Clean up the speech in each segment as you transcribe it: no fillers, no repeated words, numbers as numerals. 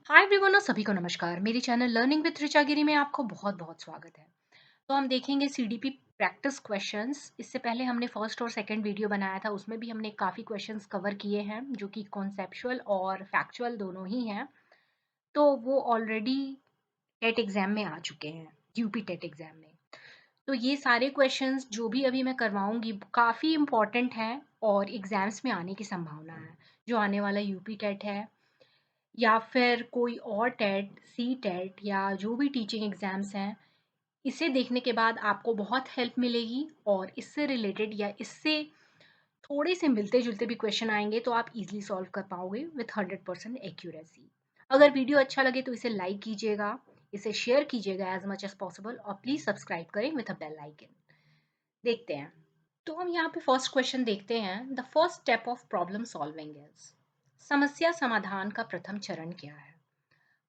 Hi everyone और सभी को नमस्कार। मेरी चैनल लर्निंग विद ऋचा गिरी में आपको बहुत बहुत स्वागत है। तो हम देखेंगे सीडीपी प्रैक्टिस क्वेश्चंस। इससे पहले हमने फर्स्ट और सेकंड वीडियो बनाया था, उसमें भी हमने काफ़ी क्वेश्चंस कवर किए हैं जो कि कॉन्सेप्चुअल और फैक्चुअल दोनों ही हैं। तो वो ऑलरेडी टेट एग्जाम में आ चुके हैं, यूपी टेट एग्जाम में। तो ये सारे क्वेश्चंस जो भी अभी मैं करवाऊंगी काफ़ी इम्पॉर्टेंट हैं और एग्जाम्स में आने की संभावना है। जो आने वाला यूपी टेट है या फिर कोई और टेट, सी टेट या जो भी टीचिंग एग्ज़ाम्स हैं, इसे देखने के बाद आपको बहुत हेल्प मिलेगी और इससे रिलेटेड या इससे थोड़े से मिलते-जुलते भी क्वेश्चन आएँगे तो आप ईज़िली सॉल्व कर पाओगे विथ 100% एक्यूरेसी। अगर वीडियो अच्छा लगे तो इसे लाइक कीजिएगा, इसे शेयर कीजिएगा एज़ मच एज़ पॉसिबल और प्लीज़ सब्सक्राइब करें विथ अ बेल आइकन। देखते हैं। तो हम यहाँ पे फर्स्ट क्वेश्चन देखते हैं। The first step of problem solving is, समस्या समाधान का प्रथम चरण क्या है?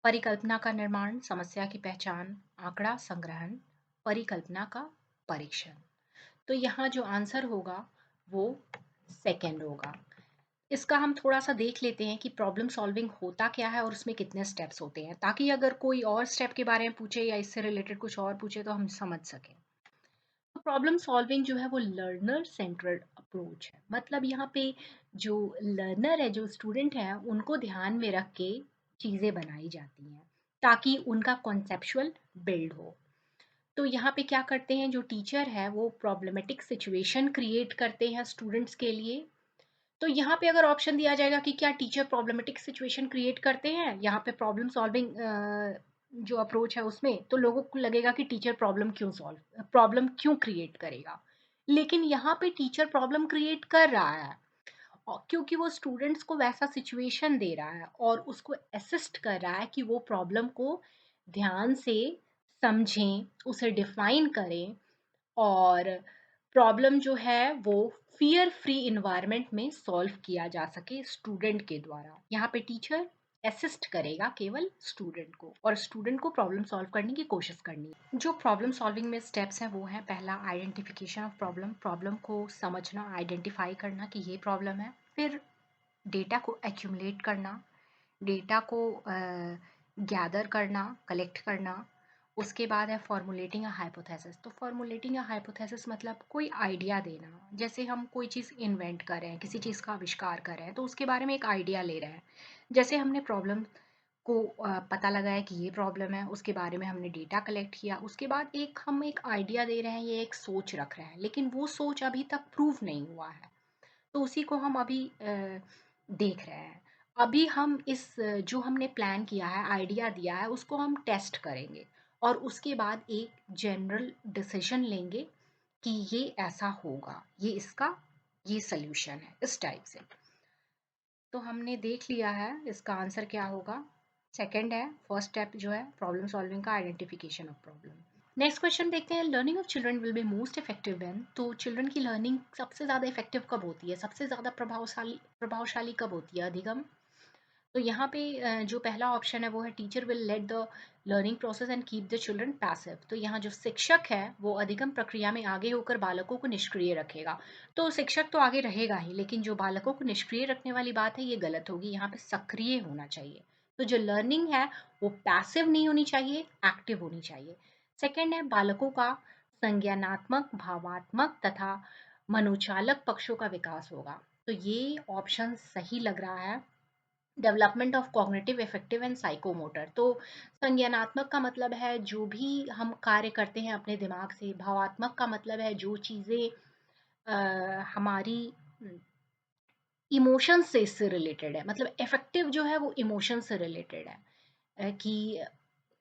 परिकल्पना का निर्माण, समस्या की पहचान, आंकड़ा संग्रहण, परिकल्पना का परीक्षण। तो यहाँ जो आंसर होगा वो सेकंड होगा। इसका हम थोड़ा सा देख लेते हैं कि प्रॉब्लम सॉल्विंग होता क्या है और उसमें कितने स्टेप्स होते हैं, ताकि अगर कोई और स्टेप के बारे में पूछे या इससे रिलेटेड कुछ और पूछे तो हम समझ सकें। तो प्रॉब्लम सॉल्विंग जो है वो लर्नर सेंट्रड अप्रोच है। मतलब यहाँ पे जो लर्नर है, जो स्टूडेंट है, उनको ध्यान में रख के चीज़ें बनाई जाती हैं ताकि उनका कॉन्सेप्चुअल बिल्ड हो। तो यहाँ पे क्या करते हैं, जो टीचर है वो प्रॉब्लमेटिक सिचुएशन क्रिएट करते हैं स्टूडेंट्स के लिए। तो यहाँ पे अगर ऑप्शन दिया जाएगा कि क्या टीचर प्रॉब्लमेटिक सिचुएशन क्रिएट करते हैं, यहाँ पे प्रॉब्लम सॉल्विंग जो अप्रोच है उसमें, तो लोगों को लगेगा कि टीचर प्रॉब्लम क्यों क्रिएट करेगा। लेकिन यहाँ पे टीचर प्रॉब्लम क्रिएट कर रहा है क्योंकि वो स्टूडेंट्स को वैसा सिचुएशन दे रहा है और उसको असिस्ट कर रहा है कि वो प्रॉब्लम को ध्यान से समझें, उसे डिफाइन करें और प्रॉब्लम जो है वो फियर फ्री इन्वायरमेंट में सॉल्व किया जा सके स्टूडेंट के द्वारा। यहाँ पे टीचर असिस्ट करेगा केवल स्टूडेंट को और स्टूडेंट को प्रॉब्लम सॉल्व करने की कोशिश करनी है। जो प्रॉब्लम सॉल्विंग में स्टेप्स हैं वो हैं, पहला आइडेंटिफिकेशन ऑफ प्रॉब्लम, प्रॉब्लम को समझना, आइडेंटिफाई करना कि ये प्रॉब्लम है। फिर डेटा को एक्यूमुलेट करना, डेटा को गैदर करना, कलेक्ट करना। उसके बाद है फॉर्मुलेटिंग अ हाइपोथेसिस। तो फॉर्मुलेटिंग अ हाइपोथेसिस मतलब कोई आइडिया देना। जैसे हम कोई चीज़ इन्वेंट कर रहे हैं, किसी चीज़ का आविष्कार कर रहे हैं, तो उसके बारे में एक आइडिया ले रहे हैं। जैसे हमने प्रॉब्लम को पता लगाया कि ये प्रॉब्लम है, उसके बारे में हमने डेटा कलेक्ट किया, उसके बाद हम एक आइडिया दे रहे हैं, ये एक सोच रख रहे हैं, लेकिन वो सोच अभी तक प्रूव नहीं हुआ है। तो उसी को हम अभी देख रहे हैं। अभी हम जो हमने प्लान किया है, आइडिया दिया है, उसको हम टेस्ट करेंगे और उसके बाद एक जनरल डिसीजन लेंगे कि ये ऐसा होगा, ये सल्यूशन है, इस टाइप से। तो हमने देख लिया है इसका आंसर क्या होगा। सेकंड है, फर्स्ट स्टेप जो है प्रॉब्लम सॉल्विंग का, identification of problem. Next question देखते हैं, learning of children will be most effective when. तो चिल्ड्रन की लर्निंग सबसे ज़्यादा इफेक्टिव कब होती है, सबसे ज़्यादा प्रभावशाली प्रभावशाली कब होती है, अधिगम। तो यहाँ पे जो पहला ऑप्शन है वो है, teacher will let the learning process and keep the children passive. तो यहाँ जो शिक्षक है वो अधिगम प्रक्रिया में आगे होकर बालकों को निष्क्रिय रखेगा। तो शिक्षक तो आगे रहेगा ही, लेकिन जो बालकों को निष्क्रिय रखने वाली बात है ये गलत होगी, यहाँ पे सक्रिय होना चाहिए। तो जो लर्निंग है वो पैसिव नहीं होनी चाहिए, एक्टिव होनी चाहिए। सेकेंड है, बालकों का संज्ञानात्मक, भावात्मक तथा मनोचालक पक्षों का विकास होगा। तो ये ऑप्शन सही लग रहा है, development of cognitive effective and psychomotor. तो संज्ञानात्मक का मतलब है जो भी हम कार्य करते हैं अपने दिमाग से, भावात्मक का मतलब है जो चीज़ें हमारी इमोशंस से इससे रिलेटेड है। मतलब इफेक्टिव जो है वो इमोशन से रिलेटेड है, कि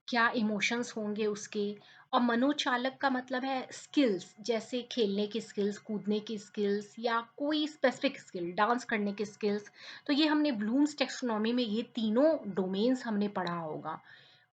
क्या इमोशंस होंगे उसके। और मनोचालक का मतलब है स्किल्स, जैसे खेलने की स्किल्स, कूदने की स्किल्स या कोई स्पेसिफिक स्किल, डांस करने की स्किल्स। तो ये हमने ब्लूम्स टेक्सोनॉमी में ये तीनों डोमेन्स हमने पढ़ा होगा,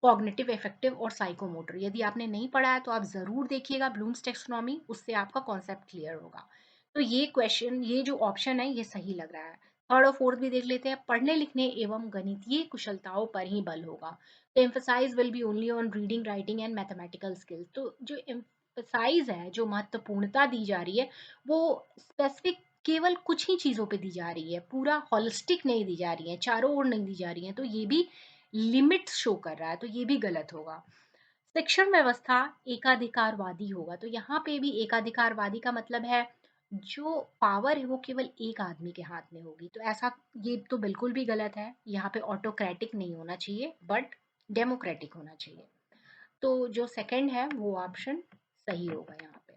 कॉग्निटिव, इफेक्टिव और साइकोमोटर। यदि आपने नहीं पढ़ा है तो आप ज़रूर देखिएगा ब्लूम्स टेक्सोनॉमी, उससे आपका कॉन्सेप्ट क्लियर होगा। तो ये क्वेश्चन, ये जो ऑप्शन है ये सही लग रहा है। थर्ड और फोर्थ भी देख लेते हैं, पढ़ने लिखने एवं गणितीय कुशलताओं पर ही बल होगा। तो emphasise will be only on reading, writing and mathematical skills. तो जो एम्फसाइज है, जो महत्वपूर्णता दी जा रही है, वो स्पेसिफिक केवल कुछ ही चीज़ों पे दी जा रही है, पूरा हॉलिस्टिक नहीं दी जा रही है, चारों ओर नहीं दी जा रही है। तो ये भी लिमिट्स शो कर रहा है, तो ये भी गलत होगा। शिक्षण व्यवस्था एकाधिकारवादी होगा, तो यहाँ पे भी एकाधिकारवादी का मतलब है जो पावर है वो केवल एक आदमी के हाथ में होगी, तो ऐसा ये तो बिल्कुल भी गलत है। यहाँ पे ऑटोक्रेटिक नहीं होना चाहिए बट डेमोक्रेटिक होना चाहिए। तो जो सेकंड है वो ऑप्शन सही होगा यहाँ पे।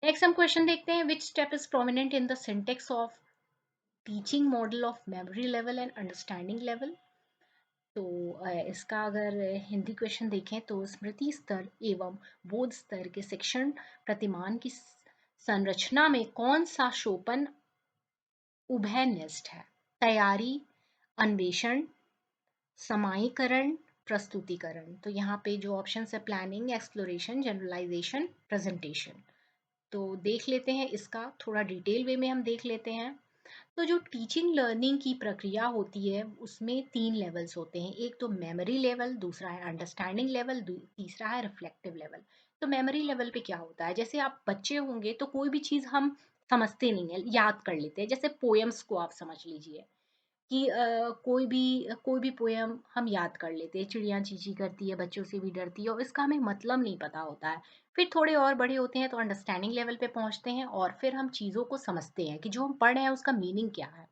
नेक्स्ट हम क्वेश्चन देखते हैं, which step is prominent in the syntax of teaching model of memory level and understanding level. तो इसका अगर हिंदी क्वेश्चन देखें तो स्मृति स्तर एवं बोध स्तर के शिक्षण प्रतिमान की संरचना में कौन सा सोपान उभयनिष्ठ है? तैयारी, अन्वेषण, समाईकरण, प्रस्तुतिकरण। तो यहाँ पे जो ऑप्शन है प्लानिंग, एक्सप्लोरेशन, जनरलाइजेशन, प्रेजेंटेशन। तो देख लेते हैं इसका थोड़ा डिटेल वे में हम देख लेते हैं। तो जो टीचिंग लर्निंग की प्रक्रिया होती है उसमें 3 लेवल्स होते हैं। एक तो मेमोरी लेवल, दूसरा है अंडरस्टैंडिंग लेवल, तीसरा है रिफ्लेक्टिव लेवल। तो मेमोरी लेवल पे क्या होता है, जैसे आप बच्चे होंगे तो कोई भी चीज़ हम समझते नहीं है, याद कर लेते हैं। जैसे पोएम्स को आप समझ लीजिए कि कोई भी पोएम हम याद कर लेते हैं, चिड़िया चींची करती है, बच्चों से भी डरती है, और इसका हमें मतलब नहीं पता होता है। फिर थोड़े और बड़े होते हैं तो अंडरस्टैंडिंग लेवल पे पहुंचते हैं और फिर हम चीज़ों को समझते हैं कि जो हम पढ़ रहे हैं उसका मीनिंग क्या है।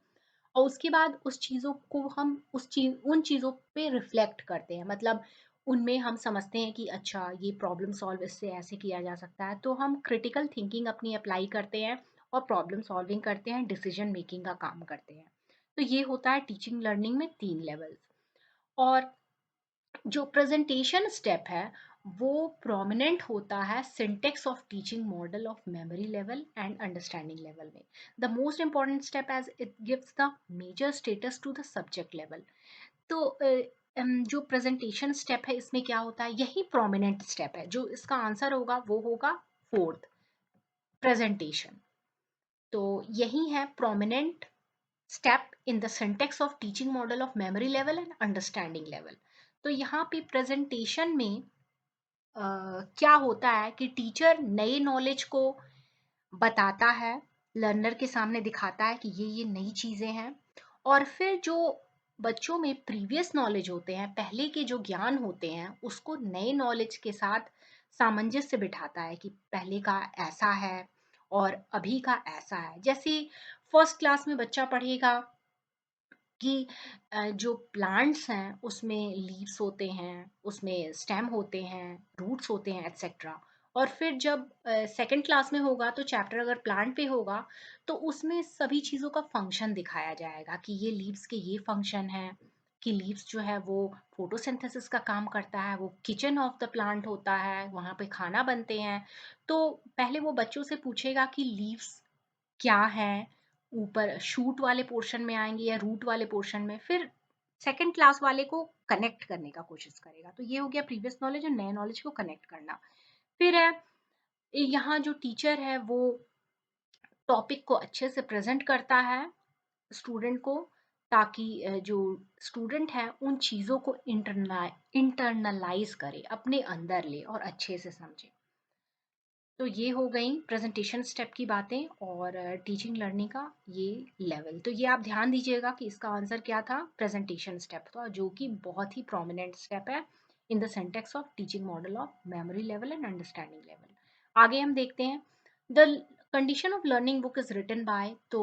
और उसके बाद उस चीज़ों को हम उन चीज़ों पे रिफ्लेक्ट करते हैं, मतलब उनमें हम समझते हैं कि अच्छा ये प्रॉब्लम सॉल्व इससे ऐसे किया जा सकता है, तो हम क्रिटिकल थिंकिंग अपनी अप्लाई करते हैं और प्रॉब्लम सॉल्विंग करते हैं, डिसीजन मेकिंग का काम करते हैं। तो ये होता है टीचिंग लर्निंग में 3 लेवल्स। और जो प्रेजेंटेशन स्टेप है वो प्रोमिनेंट होता है syntax of teaching model of memory level and understanding level में। The most important step as it gives the major status to the subject level. तो जो प्रेजेंटेशन स्टेप है इसमें क्या होता है, यही प्रोमिनेंट स्टेप है। जो इसका आंसर होगा वो होगा फोर्थ, प्रेजेंटेशन। तो यही है prominent step in the syntax of teaching model of memory level and understanding level। तो यहाँ पे प्रेजेंटेशन में क्या होता है कि टीचर नए नॉलेज को बताता है, लर्नर के सामने दिखाता है कि ये नई चीज़ें हैं, और फिर जो बच्चों में प्रीवियस नॉलेज होते हैं, पहले के जो ज्ञान होते हैं, उसको नए नॉलेज के साथ सामंजस्य बिठाता है कि पहले का ऐसा है और अभी का ऐसा है। जैसे फर्स्ट क्लास में बच्चा पढ़ेगा कि जो प्लांट्स हैं उसमें लीव्स होते हैं, उसमें स्टेम होते हैं, रूट्स होते हैं, एटसेट्रा। और फिर जब सेकंड क्लास में होगा तो चैप्टर अगर प्लांट पे होगा तो उसमें सभी चीज़ों का फंक्शन दिखाया जाएगा कि ये लीव्स के ये फंक्शन है, कि लीव्स जो है वो फोटोसिंथेसिस का काम करता है, वो किचन ऑफ द प्लांट होता है, वहाँ पे खाना बनते हैं। तो पहले वो बच्चों से पूछेगा कि लीव्स क्या है, ऊपर शूट वाले पोर्शन में आएंगे या रूट वाले पोर्शन में, फिर सेकंड क्लास वाले को कनेक्ट करने का कोशिश करेगा। तो ये हो गया प्रीवियस नॉलेज और नए नॉलेज को कनेक्ट करना। फिर है यहाँ जो टीचर है वो टॉपिक को अच्छे से प्रेजेंट करता है स्टूडेंट को, ताकि जो स्टूडेंट है उन चीज़ों को इंटरनलाइज करे, अपने अंदर ले और अच्छे से समझे। तो ये हो गई प्रेजेंटेशन स्टेप की बातें और टीचिंग लर्निंग का ये लेवल। तो ये आप ध्यान दीजिएगा कि इसका आंसर क्या था, प्रेजेंटेशन स्टेप था, जो कि बहुत ही प्रोमिनेंट स्टेप है in the syntax of teaching model of memory level and understanding level. आगे हम देखते हैं the condition of learning book is written by. तो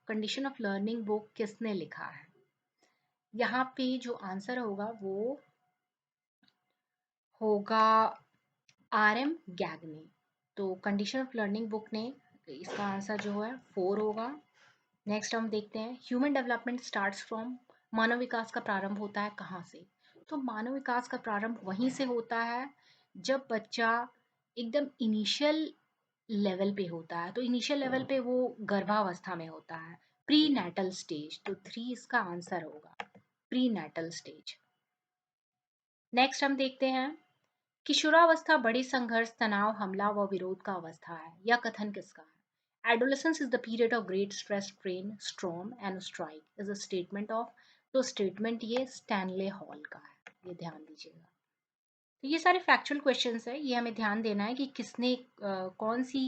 कंडीशन ऑफ लर्निंग बुक किसने लिखा है, यहाँ पे जो आंसर होगा वो होगा RM गैगने। तो कंडीशन ऑफ लर्निंग बुक ने, इसका आंसर जो है 4 होगा। नेक्स्ट हम देखते हैं ह्यूमन डेवलपमेंट स्टार्ट्स फ्रॉम। मानव विकास का प्रारंभ होता है कहाँ से? तो मानव विकास का प्रारंभ वहीं से होता है जब बच्चा एकदम इनिशियल लेवल पे होता है। तो इनिशियल लेवल पे वो गर्भावस्था में होता है, प्री नेटल स्टेज। तो 3 इसका आंसर होगा, प्री नेटल स्टेज। नेक्स्ट हम देखते हैं किशोरावस्था बड़े संघर्ष, तनाव, हमला व विरोध का अवस्था है। यह कथन किसका है? Adolescence is the period of great stress, strain, storm and strike is a statement of. तो स्टेटमेंट ये स्टैनले हॉल का है, ये ध्यान दीजिएगा। तो ये सारे फैक्चुअल क्वेश्चंस है, ये हमें ध्यान देना है कि किसने कौन सी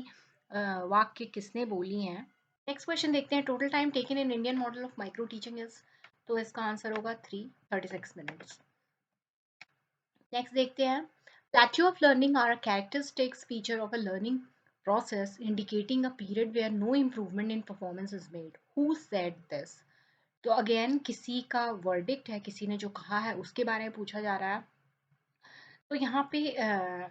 वाक्य किसने बोली हैं। नेक्स्ट क्वेश्चन देखते हैं total time taken in Indian model of micro teaching is. तो इसका आंसर होगा 3:36 मिनट्स। नेक्स्ट देखते हैं, plateau of learning are a characteristics feature of a learning process indicating a period where no improvement in performance is made. Who said this? तो again किसी का verdict है, किसी ने जो कहा है उसके बारे में पूछा जा रहा है। तो यहाँ पे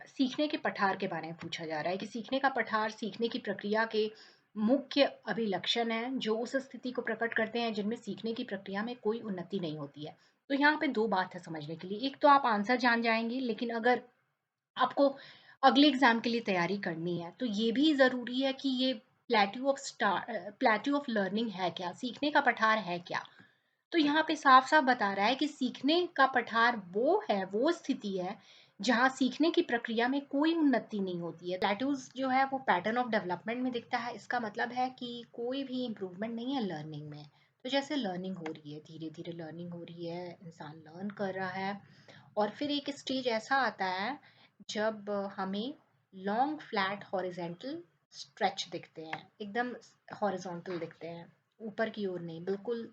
सीखने के पठार के बारे में पूछा जा रहा है कि सीखने का पठार सीखने की प्रक्रिया के मुख्य अभिलक्षण हैं जो उस स्थिति को प्रकट करते हैं जिनमें सीखने की प्रक्रिया में कोई उन्नति नहीं होती है। तो यहाँ पे दो बात है समझने के लिए, एक तो आप आंसर जान जाएंगे, लेकिन अगर आपको अगले एग्जाम के लिए तैयारी करनी है तो ये भी ज़रूरी है कि ये प्लेट्यू ऑफ लर्निंग है क्या, सीखने का पठार है क्या। तो यहाँ पे साफ साफ बता रहा है कि सीखने का पठार वो है, वो स्थिति है जहाँ सीखने की प्रक्रिया में कोई उन्नति नहीं होती है। प्लेट्यूज जो है वो पैटर्न ऑफ डेवलपमेंट में दिखता है। इसका मतलब है कि कोई भी इम्प्रूवमेंट नहीं है लर्निंग में। तो जैसे लर्निंग हो रही है, धीरे धीरे लर्निंग हो रही है, इंसान लर्न कर रहा है, और फिर एक स्टेज ऐसा आता है जब हमें लॉन्ग फ्लैट हॉरिजेंटल स्ट्रेच दिखते हैं, एकदम हॉरिजॉन्टल दिखते हैं, ऊपर की ओर नहीं, बिल्कुल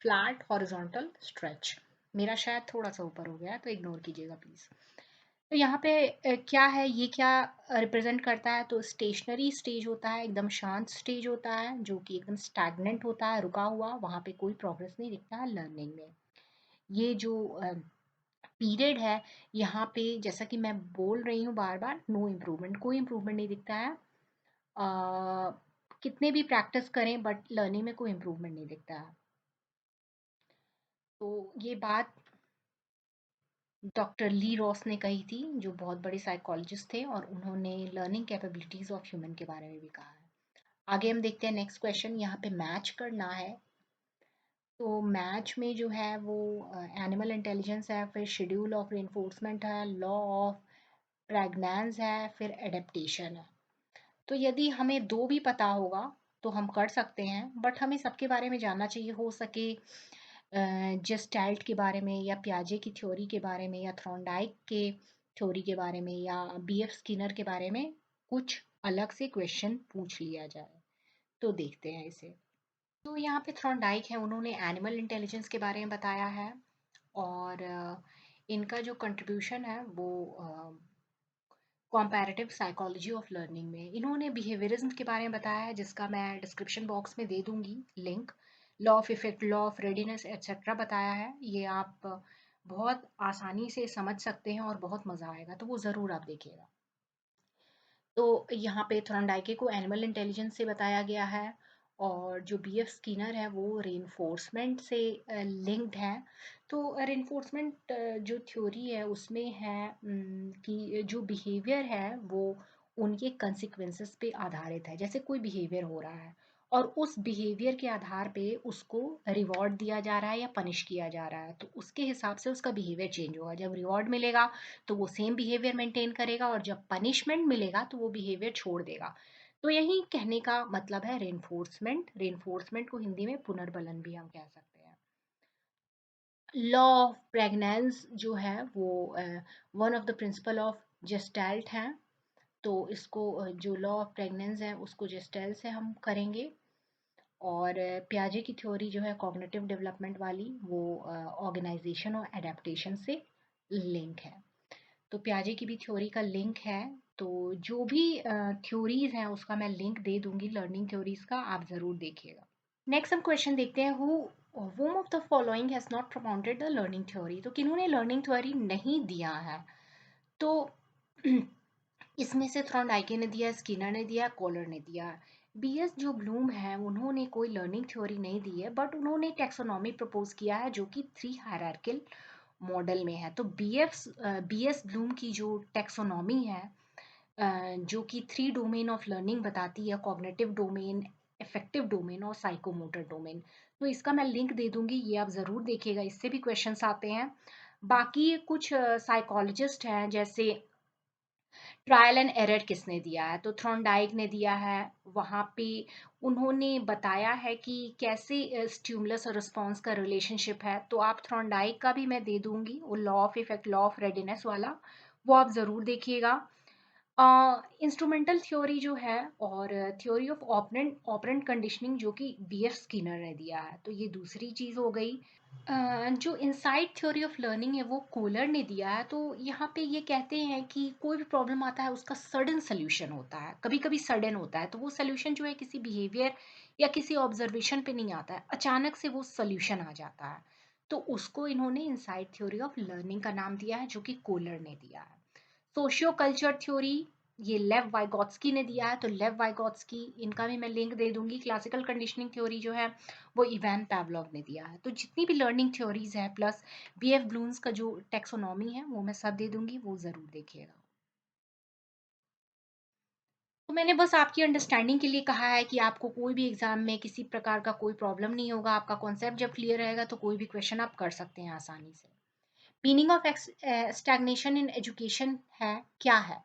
फ्लैट हॉरिजॉन्टल स्ट्रेच। मेरा शायद थोड़ा सा ऊपर हो गया है तो इग्नोर कीजिएगा प्लीज। तो यहाँ पे क्या है, ये क्या रिप्रेजेंट करता है, तो स्टेशनरी स्टेज होता है, एकदम शांत स्टेज होता है जो कि एकदम स्टैग्नेंट होता है, रुका हुआ, वहाँ पे कोई प्रोग्रेस नहीं दिखता है लर्निंग में। ये जो पीरियड है, यहाँ पे जैसा कि मैं बोल रही हूँ बार बार, नो इम्प्रूवमेंट, कोई इम्प्रूवमेंट नहीं दिखता है। कितने भी प्रैक्टिस करें बट लर्निंग में कोई इम्प्रूवमेंट नहीं दिखता है। तो ये बात डॉक्टर ली रॉस ने कही थी, जो बहुत बड़े साइकोलॉजिस्ट थे, और उन्होंने लर्निंग कैपेबिलिटीज ऑफ ह्यूमन के बारे में भी कहा है। आगे हम देखते हैं नेक्स्ट क्वेश्चन, यहाँ पे मैच करना है। तो मैच में जो है वो एनिमल इंटेलिजेंस है, फिर शेड्यूल ऑफ रेनफोर्समेंट है, लॉ ऑफ प्रेग्नेंस है, फिर एडेप्टेशन है। तो यदि हमें दो भी पता होगा तो हम कर सकते हैं, बट हमें सबके बारे में जानना चाहिए, हो सके जेस्टाल्ट के बारे में, या पियाजे की थ्योरी के बारे में, या थ्रॉन्डाइक के थ्योरी के बारे में, या बीएफ स्किनर के बारे में कुछ अलग से क्वेश्चन पूछ लिया जाए। तो देखते हैं इसे। तो यहाँ पे थ्रॉन्डाइक है, उन्होंने एनिमल इंटेलिजेंस के बारे में बताया है, और इनका जो कंट्रीब्यूशन है वो कॉम्पैरेटिव साइकोलॉजी ऑफ लर्निंग में, इन्होंने बिहेवियरिज्म के बारे में बताया है, जिसका मैं डिस्क्रिप्शन बॉक्स में दे दूंगी link. Law of effect, law of readiness etcetera बताया है। ये आप बहुत आसानी से समझ सकते हैं और बहुत मज़ा आएगा, तो वो ज़रूर आप देखिएगा। तो यहाँ पे थॉर्नडाइके को एनिमल इंटेलिजेंस से बताया गया है, और जो बीएफ स्किनर है वो रेनफोर्समेंट से लिंक्ड है। तो रेनफोर्समेंट जो थ्योरी है उसमें है कि जो बिहेवियर है वो उनके कंसिक्वेंसेस पे आधारित है। जैसे कोई बिहेवियर हो रहा है और उस बिहेवियर के आधार पे उसको रिवॉर्ड दिया जा रहा है या पनिश किया जा रहा है, तो उसके हिसाब से उसका बिहेवियर चेंज होगा। जब रिवॉर्ड मिलेगा तो वो सेम बिहेवियर मेंटेन करेगा, और जब पनिशमेंट मिलेगा तो वो बिहेवियर छोड़ देगा। तो यही कहने का मतलब है रेनफोर्समेंट। रेनफोर्समेंट को हिंदी में पुनर्बलन भी हम कह सकते हैं। लॉ ऑफ प्रेग्नेंस जो है वो one of the principle of gestalt है। तो इसको जो लॉ ऑफ प्रेग्नेंस है उसको जेस्टाल्ट से हम करेंगे। और पियाजे की थ्योरी जो है कॉग्निटिव डेवलपमेंट वाली, वो ऑर्गेनाइजेशन और एडेप्टेशन से लिंक है। तो पियाजे की भी थ्योरी का लिंक है। तो जो भी थ्योरीज हैं उसका मैं लिंक दे दूंगी, लर्निंग थ्योरीज का, आप ज़रूर देखिएगा। नेक्स्ट हम क्वेश्चन देखते हैं, who whom of the following has not promoted the learning theory? तो किन्होंने लर्निंग थ्योरी नहीं दिया है? तो इसमें से थ्रॉन्डाइके ने दिया, स्किनर ने दिया, कॉलर ने दिया। बीएस जो ब्लूम है उन्होंने कोई लर्निंग थ्योरी नहीं दी है, बट उन्होंने टेक्सोनॉमी प्रपोज किया है जो कि 3 हायरार्किल मॉडल में है। तो बीएस ब्लूम की जो टेक्सोनॉमी है जो कि 3 डोमेन ऑफ लर्निंग बताती है, कॉग्निटिव डोमेन, इफेक्टिव डोमेन और साइकोमोटर डोमेन। तो इसका मैं लिंक दे दूंगी, ये आप ज़रूर देखिएगा, इससे भी क्वेश्चंस आते हैं। बाकी कुछ साइकोलॉजिस्ट हैं, जैसे ट्रायल एंड एरर किसने दिया है, तो थ्रॉन्डाइक ने दिया है। वहाँ पे उन्होंने बताया है कि कैसे स्टिमुलस और रिस्पॉन्स का रिलेशनशिप है। तो आप थ्रॉन्डाइक का भी मैं दे दूंगी, वो law of effect, law of readiness वाला, वो आप ज़रूर देखिएगा। इंस्ट्रूमेंटल थ्योरी जो है, और theory of operant operant conditioning जो कि बीएफ स्किनर ने दिया है, तो ये दूसरी चीज़ हो गई। जो इनसाइड थ्योरी ऑफ लर्निंग है वो कोलर ने दिया है। तो यहाँ पे ये कहते हैं कि कोई भी प्रॉब्लम आता है उसका सडन सोल्यूशन होता है, कभी कभी सडन होता है। तो वो सोल्यूशन जो है किसी बिहेवियर या किसी ऑब्जर्वेशन पे नहीं आता है, अचानक से वो सोल्यूशन आ जाता है। तो उसको इन्होंने इनसाइड थ्योरी ऑफ लर्निंग का नाम दिया है, जो कि कोलर ने दिया है। सोशियो कल्चर थ्योरी ये लेव वाइगोत्स्की ने दिया है। तो लेव वाइगोत्स्की, इनका भी मैं लिंक दे दूंगी। क्लासिकल कंडीशनिंग थ्योरी जो है वो इवान पावलोव ने दिया है। तो जितनी भी लर्निंग थ्योरीज है प्लस बीएफ ब्लूम्स का जो टेक्सोनॉमी है वो मैं सब दे दूंगी, वो जरूर देखिएगा। तो मैंने बस आपकी अंडरस्टैंडिंग के लिए कहा है कि आपको कोई भी एग्जाम में किसी प्रकार का कोई प्रॉब्लम नहीं होगा। आपका कॉन्सेप्ट जब क्लियर रहेगा तो कोई भी क्वेश्चन आप कर सकते हैं आसानी से। Meaning of stagnation in education है क्या है?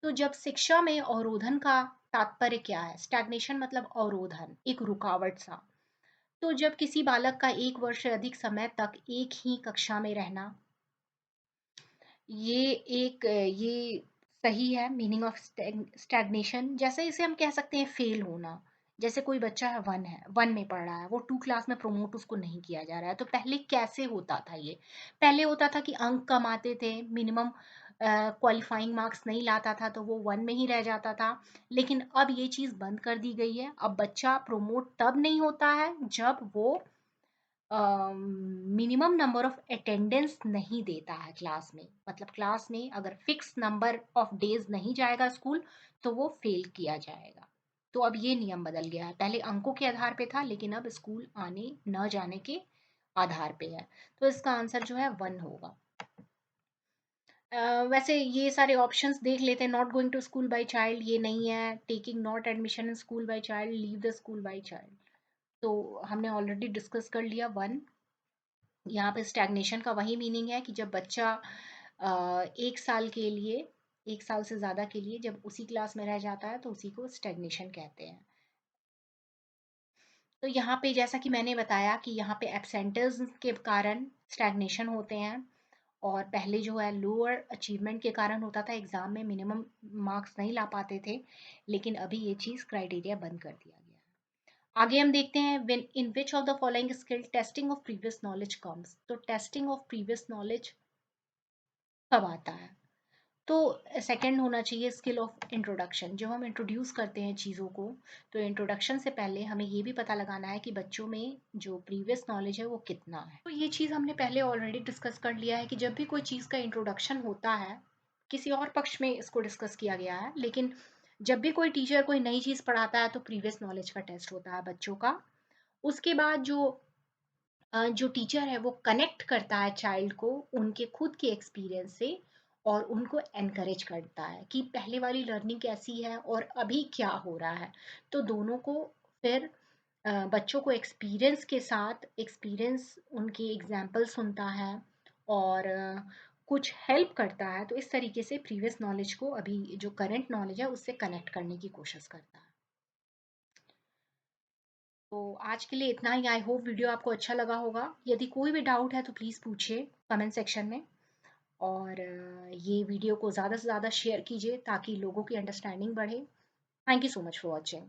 तो जब शिक्षा में अवरोधन का तात्पर्य क्या है? स्टैग्नेशन मतलब अवरोधन, एक रुकावट सा। तो जब किसी बालक का 1 वर्ष से अधिक समय तक एक ही कक्षा में रहना, ये सही है। मीनिंग ऑफ स्टैग्नेशन जैसे इसे हम कह सकते हैं फेल होना। जैसे कोई बच्चा है, वन में पढ़ रहा है, वो 2 क्लास में प्रमोट उसको नहीं किया जा रहा है। तो पहले कैसे होता था ये? पहले होता था कि अंक कम आते थे, मिनिमम क्वालिफाइंग मार्क्स नहीं लाता था तो वो 1 में ही रह जाता था। लेकिन अब ये चीज़ बंद कर दी गई है। अब बच्चा प्रमोट तब नहीं होता है जब वो मिनिमम नंबर ऑफ अटेंडेंस नहीं देता है क्लास में। मतलब क्लास में अगर फिक्स नंबर ऑफ डेज नहीं जाएगा स्कूल तो वो फेल किया जाएगा। तो अब ये नियम बदल गया है। पहले अंकों के आधार पे था, लेकिन अब स्कूल आने न जाने के आधार पे है। तो इसका आंसर जो है 1 होगा। वैसे ये सारे ऑप्शंस देख लेते हैं। Not going to school by child ये नहीं है। Taking not admission in school by child, leave the school by child, तो हमने ऑलरेडी डिस्कस कर लिया 1। यहाँ पे स्टैग्नेशन का वही मीनिंग है कि जब बच्चा 1 साल के लिए, 1 साल से ज़्यादा के लिए जब उसी क्लास में रह जाता है तो उसी को स्टैग्नेशन कहते हैं। तो यहाँ पे जैसा कि मैंने बताया कि यहाँ पे एब्सेंटिज्म के कारण स्टैग्नेशन होते हैं। और पहले जो है लोअर अचीवमेंट के कारण होता था, एग्ज़ाम में मिनिमम मार्क्स नहीं ला पाते थे। लेकिन अभी ये चीज़ क्राइटेरिया बंद कर दिया गया है। आगे हम देखते हैं when in which of the following skill testing of previous knowledge comes. तो टेस्टिंग ऑफ प्रीवियस नॉलेज कब आता है? तो सेकंड होना चाहिए स्किल ऑफ इंट्रोडक्शन। जब हम इंट्रोड्यूस करते हैं चीज़ों को, तो इंट्रोडक्शन से पहले हमें ये भी पता लगाना है कि बच्चों में जो प्रीवियस नॉलेज है वो कितना है। तो ये चीज़ हमने पहले ऑलरेडी डिस्कस कर लिया है कि जब भी कोई चीज़ का इंट्रोडक्शन होता है, किसी और पक्ष में इसको डिस्कस किया गया है, लेकिन जब भी कोई टीचर कोई नई चीज़ पढ़ाता है तो प्रीवियस नॉलेज का टेस्ट होता है बच्चों का। उसके बाद जो टीचर है वो कनेक्ट करता है चाइल्ड को उनके खुद के एक्सपीरियंस से, और उनको एनकरेज करता है कि पहले वाली लर्निंग कैसी है और अभी क्या हो रहा है। तो दोनों को फिर बच्चों को एक्सपीरियंस के साथ, एक्सपीरियंस उनके एग्जाम्पल सुनता है और कुछ हेल्प करता है। तो इस तरीके से प्रीवियस नॉलेज को अभी जो करंट नॉलेज है उससे कनेक्ट करने की कोशिश करता है। तो आज के लिए इतना ही। आई होप वीडियो आपको अच्छा लगा होगा। यदि कोई भी डाउट है तो प्लीज़ पूछिए कमेंट सेक्शन में। और ये वीडियो को ज़्यादा से ज़्यादा शेयर कीजिए ताकि लोगों की अंडरस्टैंडिंग बढ़े। Thank you so much for watching.